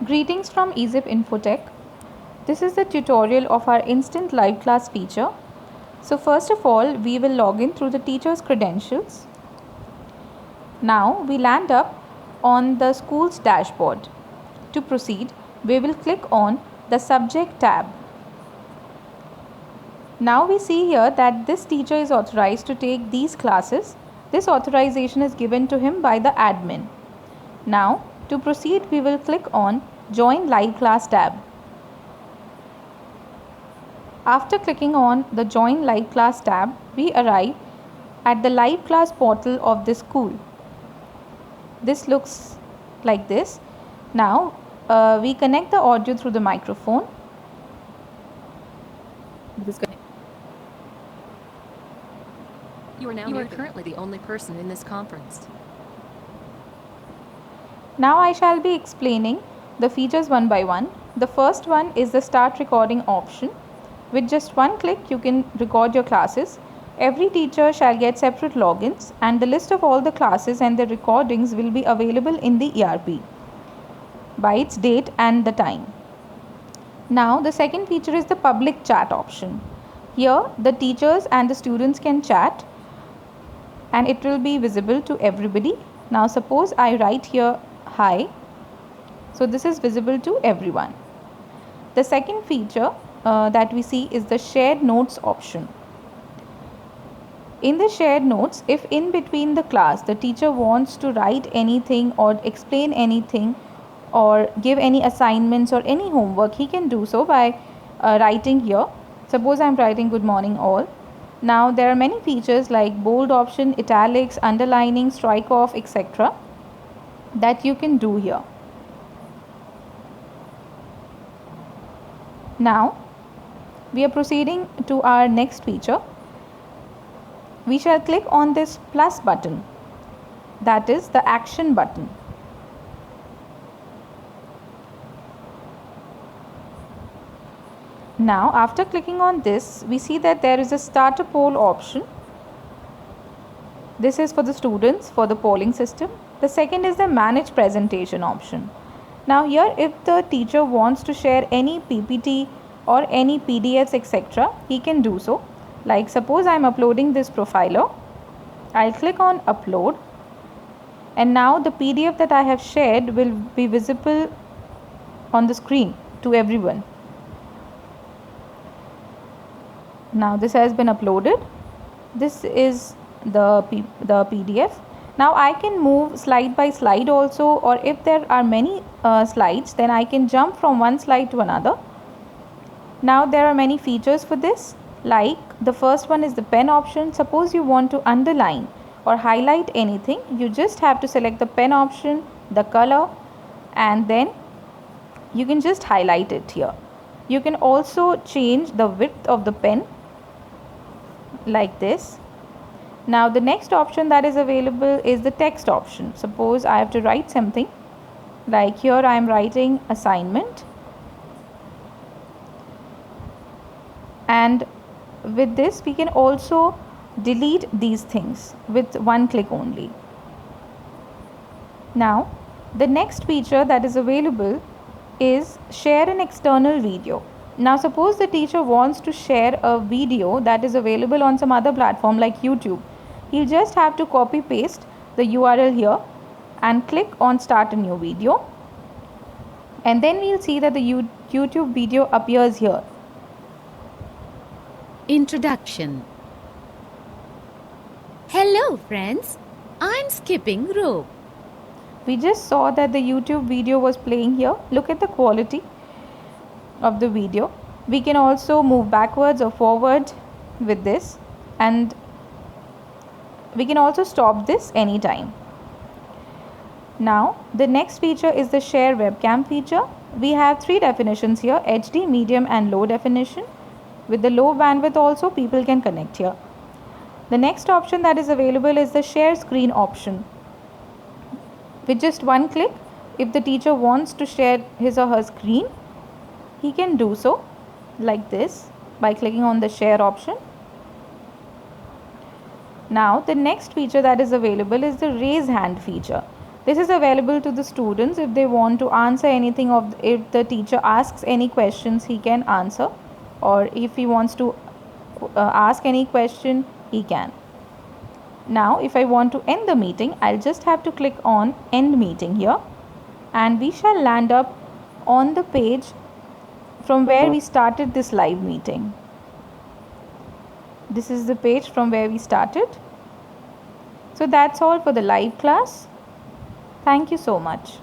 Greetings from Egypt Infotech. This is the tutorial of our instant live class feature. So first of all, we will log in through the teacher's credentials. Now we land up on the school's dashboard. To proceed, we will click on the subject tab. Now we see here that this teacher is authorized to take these classes. This authorization is given to him by the admin. Now to proceed, we will click on Join Live Class tab. After clicking on the Join Live Class tab, we arrive at the live class portal of this school. This looks like this. Now we connect the audio through the microphone. You are currently the only person in this conference. Now I shall be explaining the features one by one. The first one is the start recording option. With just one click, you can record your classes. Every teacher shall get separate logins, and the list of all the classes and the recordings will be available in the ERP by its date and the time. Now the second feature is the public chat option. Here the teachers and the students can chat and it will be visible to everybody. Now suppose I write here hi, so this is visible to everyone. The second feature that we see is the shared notes option. In the shared notes, if in between the class the teacher wants to write anything or explain anything or give any assignments or any homework, he can do so by writing here. Suppose I am writing good morning all. Now there are many features like bold option, italics, underlining, strike off, etc. that you can do here. Now we are proceeding to our next feature. We shall click on this plus button, that is the action button. Now after clicking on this, we see that there is a start a poll option. This is for the students for the polling system. The second is the manage presentation option. Now here, if the teacher wants to share any PPT or any PDFs etc., he can do so. Like suppose I am uploading this profiler, I'll click on upload, and now the PDF that I have shared will be visible on the screen to everyone. Now this has been uploaded. This is the PDF. Now I can move slide by slide also, or if there are many slides, then I can jump from one slide to another. Now there are many features for this, like the first one is the pen option. Suppose you want to underline or highlight anything, you just have to select the pen option, the color, and then you can just highlight it here. You can also change the width of the pen like this. Now the next option that is available is the text option. Suppose I have to write something, like here I am writing assignment, and with this we can also delete these things with one click only. Now the next feature that is available is share an external video. Now suppose the teacher wants to share a video that is available on some other platform like YouTube. He'll just have to copy paste the URL here and click on start a new video, and then we'll see that the YouTube video appears here. Introduction. Hello friends, I'm skipping rope. We just saw that the YouTube video was playing here. Look at the quality of the video. We can also move backwards or forward with this, and we can also stop this anytime. Now the next feature is the share webcam feature. We have three definitions here: HD, medium and low definition. With the low bandwidth also people can connect here. The next option that is available is the share screen option. With just one click, if the teacher wants to share his or her screen, he can do so like this by clicking on the share option. Now the next feature that is available is the raise hand feature. This is available to the students if they want to answer anything if the teacher asks any questions he can answer, or if he wants to ask any question he can. Now if I want to end the meeting, I'll just have to click on end meeting here, and we shall land up on the page from where we started this live meeting. This is the page from where we started. So that's all for the live class. Thank you so much.